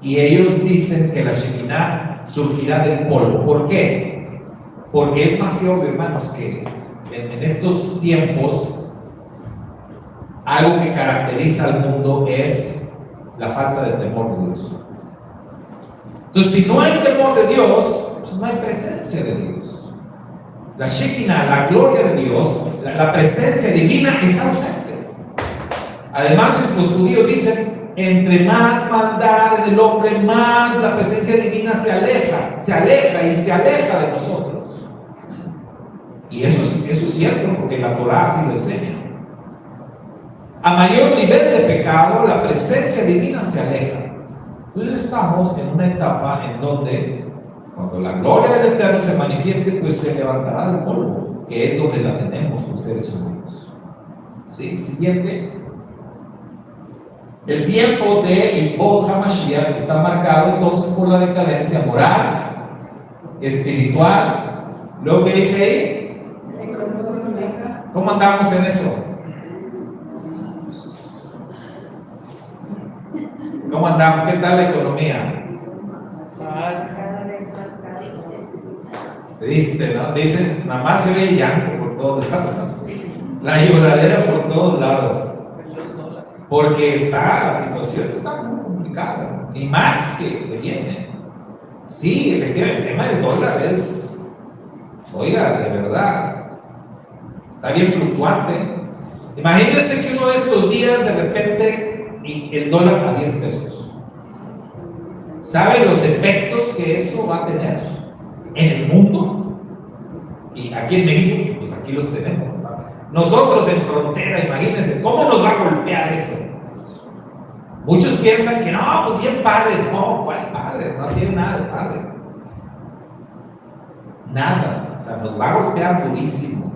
Y ellos dicen que la Shekinah surgirá del polvo. ¿Por qué? Porque es más que obvio, hermanos, que en estos tiempos algo que caracteriza al mundo es la falta de temor de Dios. Entonces, si no hay temor de Dios, pues no hay presencia de Dios. La Shekinah, la gloria de Dios, la presencia divina está ausente. Además, los judíos dicen, entre más maldad en el hombre, más la presencia divina se aleja de nosotros. Y eso es cierto, porque la Torah así lo enseña. A mayor nivel de pecado, la presencia divina se aleja. Entonces estamos en una etapa en donde, cuando la gloria del Eterno se manifieste, pues se levantará del polvo, que es donde la tenemos los seres humanos. ¿Sí? Siguiente. El tiempo de Yimot HaMashiach está marcado entonces por la decadencia moral, espiritual. Lo que dice ahí, ¿cómo andamos en eso? ¿Cómo andamos? ¿Qué tal la economía? Triste, ¿no? Dicen, nada más se ve el llanto por todos lados, la lloradera por todos lados. Porque la situación está muy complicada, y más que viene. Sí, efectivamente, el tema del dólar es, oiga, de verdad, está bien fluctuante. Imagínense que uno de estos días, de repente, el dólar a 10 pesos. ¿Saben los efectos que eso va a tener en el mundo? Y aquí en México, pues aquí los tenemos, ¿sabes? Nosotros en frontera, imagínense, ¿cómo nos va a golpear eso? Muchos piensan que no, pues bien padre. No, ¿cuál padre? No tiene nada de padre. Nada, o sea, nos va a golpear durísimo.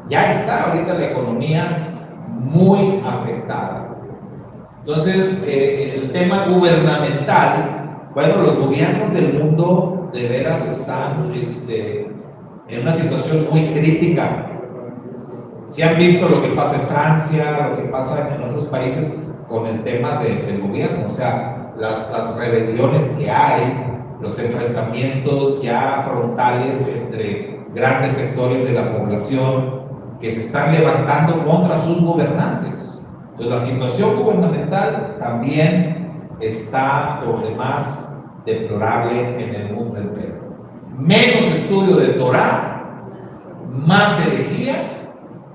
Ya está ahorita la economía muy afectada. Entonces, el tema gubernamental, bueno, los gobiernos del mundo de veras están en una situación muy crítica. Si han visto lo que pasa en Francia, lo que pasa en otros países con el tema del gobierno, o sea, las rebeliones que hay, los enfrentamientos ya frontales entre grandes sectores de la población que se están levantando contra sus gobernantes. Entonces, la situación gubernamental también está por demás deplorable en el mundo entero. Menos estudio de Torah, más herejía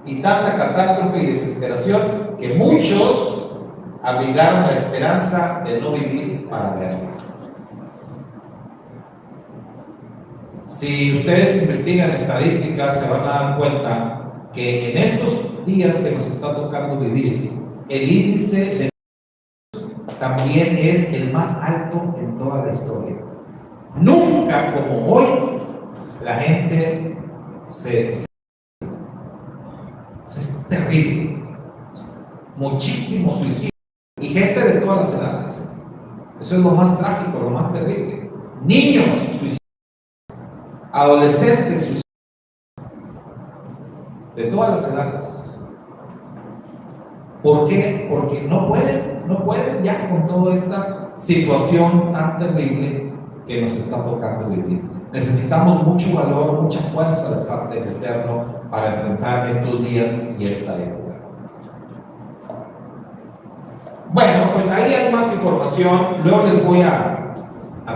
y tanta catástrofe y desesperación que muchos abrigaron la esperanza de no vivir para verla. Si ustedes investigan estadísticas, se van a dar cuenta que en estos días que nos está tocando vivir, el índice de también es el más alto en toda la historia. Nunca como hoy la gente es terrible. Muchísimo suicidio y gente de todas las edades. Eso es lo más trágico, lo más terrible. Niños suicidados. adolescentes, de todas las edades. ¿Por qué? Porque no pueden ya con toda esta situación tan terrible que nos está tocando vivir. Necesitamos mucho valor, mucha fuerza de parte del Eterno para enfrentar estos días y esta época. Bueno, pues ahí hay más información. Luego les voy a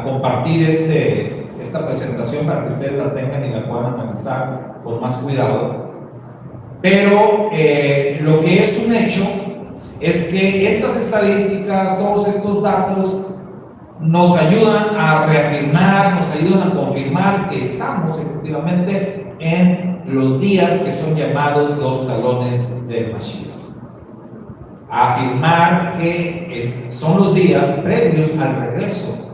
compartir esta presentación para que ustedes la tengan y la puedan analizar con más cuidado. Pero lo que es un hecho es que estas estadísticas, todos estos datos nos ayudan a reafirmar, nos ayudan a confirmar que estamos efectivamente en los días que son llamados los talones del Mashiach. A afirmar que son los días previos al regreso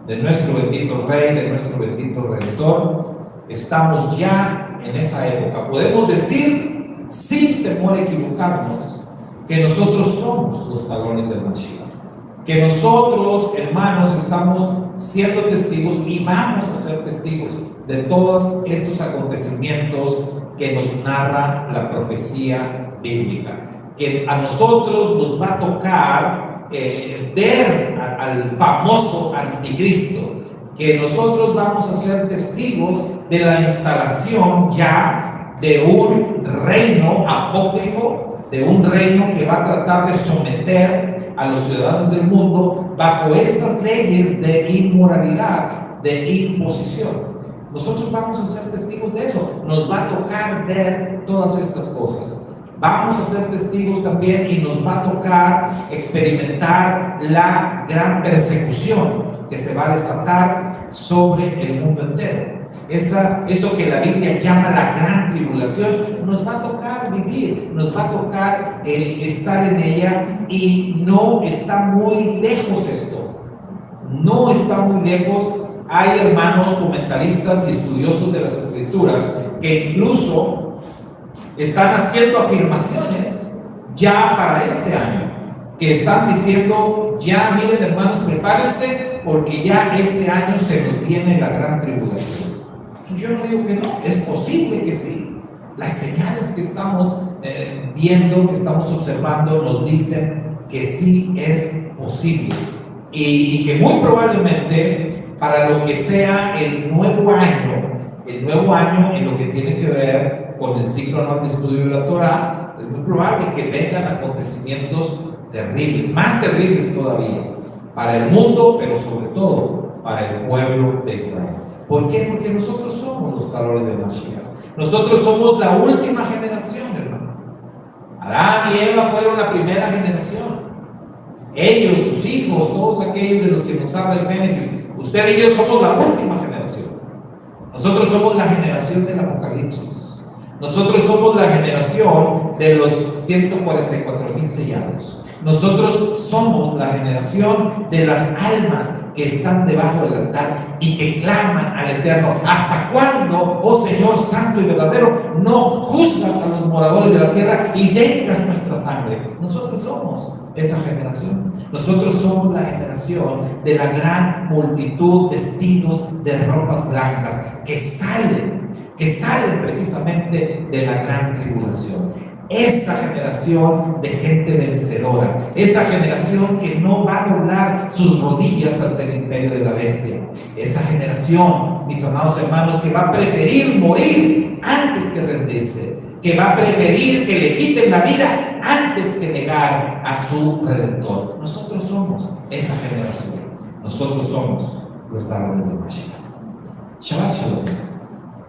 de nuestro bendito Rey, de nuestro bendito Redentor. Estamos ya en esa época. Podemos decir, sin temor a equivocarnos, que nosotros somos los talones del Mashiach. Que nosotros, hermanos, estamos siendo testigos y vamos a ser testigos de todos estos acontecimientos que nos narra la profecía bíblica. Que a nosotros nos va a tocar ver al famoso anticristo, que nosotros vamos a ser testigos de la instalación ya de un reino apócrifo, de un reino que va a tratar de someter a los ciudadanos del mundo bajo estas leyes de inmoralidad, de imposición. Nosotros vamos a ser testigos de eso. Nos va a tocar ver todas estas cosas. Vamos a ser testigos también y nos va a tocar experimentar la gran persecución que se va a desatar sobre el mundo entero. Eso que la Biblia llama la gran tribulación, nos va a tocar vivir, nos va a tocar estar en ella, y no está muy lejos esto. No está muy lejos. Hay hermanos comentaristas y estudiosos de las Escrituras que incluso están haciendo afirmaciones ya para este año, que están diciendo, ya miren hermanos, prepárense, porque ya este año se nos viene la gran tribulación. Yo no digo que no, es posible que sí. Las señales que estamos viendo, que estamos observando, nos dicen que sí es posible, y que muy probablemente para lo que sea el nuevo año en lo que tiene que ver con el ciclo anual de estudio de la Torah, es muy probable que vengan acontecimientos terribles, más terribles todavía, para el mundo, pero sobre todo para el pueblo de Israel. ¿Por qué? Porque nosotros somos los talones del Mashiach. Nosotros somos la última generación, hermano. Adán y Eva fueron la primera generación. Ellos, sus hijos, todos aquellos de los que nos habla el Génesis, usted y yo somos la última generación. Nosotros somos la generación del Apocalipsis. Nosotros somos la generación de los 144,000 sellados. Nosotros somos la generación de las almas que están debajo del altar y que claman al Eterno: ¿hasta cuándo, oh Señor santo y verdadero, no juzgas a los moradores de la tierra y vengas nuestra sangre? Nosotros somos esa generación. Nosotros somos la generación de la gran multitud vestidos de ropas blancas que salen precisamente de la gran tribulación. Esa generación de gente vencedora, esa generación que no va a doblar sus rodillas ante el imperio de la bestia, esa generación, mis amados hermanos, que va a preferir morir antes que rendirse, que va a preferir que le quiten la vida antes que negar a su Redentor. Nosotros somos esa generación. Nosotros somos los talones de Mashiach. Shabbat Shalom.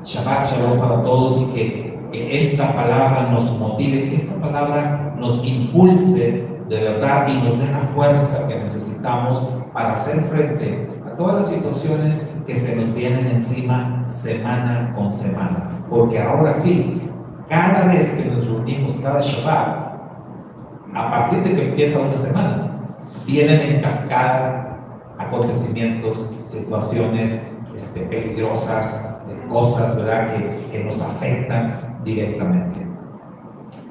Shabbat Shalom para todos, y que esta palabra nos motive, que esta palabra nos impulse de verdad y nos dé la fuerza que necesitamos para hacer frente a todas las situaciones que se nos vienen encima semana con semana. Porque ahora sí, cada vez que nos reunimos, cada Shabbat, a partir de que empieza una semana, vienen en cascada acontecimientos, situaciones peligrosas, cosas, ¿verdad?, que nos afectan directamente.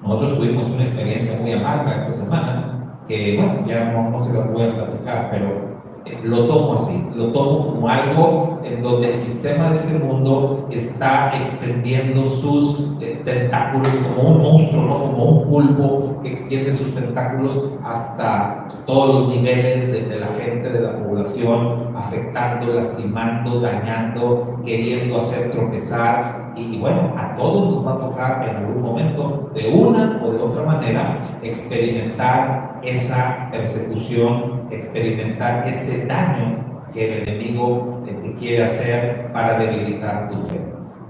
Nosotros tuvimos una experiencia muy amarga esta semana, que bueno, ya no se las voy a platicar, pero lo tomo así, lo tomo como algo en donde el sistema de este mundo está extendiendo sus tentáculos como un monstruo, ¿no? Como un pulpo que extiende sus tentáculos hasta todos los niveles de la gente, de la población, afectando, lastimando, dañando, queriendo hacer tropezar. Y bueno, a todos nos va a tocar en algún momento, de una o de otra manera, experimentar esa persecución, experimentar ese daño que el enemigo te quiere hacer para debilitar tu fe.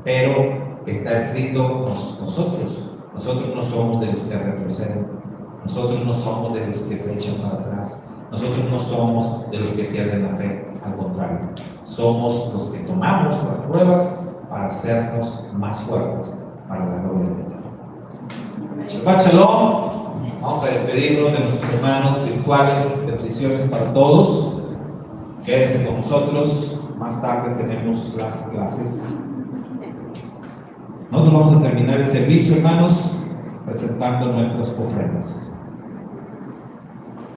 Pero está escrito, nosotros no somos de los que retroceden, nosotros no somos de los que se echan para atrás, nosotros no somos de los que pierden la fe, al contrario, somos los que tomamos las pruebas para hacernos más fuertes para la gloria de Dios. Shabbat Shalom. Vamos a despedirnos de nuestros hermanos virtuales. Bendiciones para todos. Quédense con nosotros. Más tarde tenemos las clases. Nosotros vamos a terminar el servicio, hermanos, presentando nuestras ofrendas.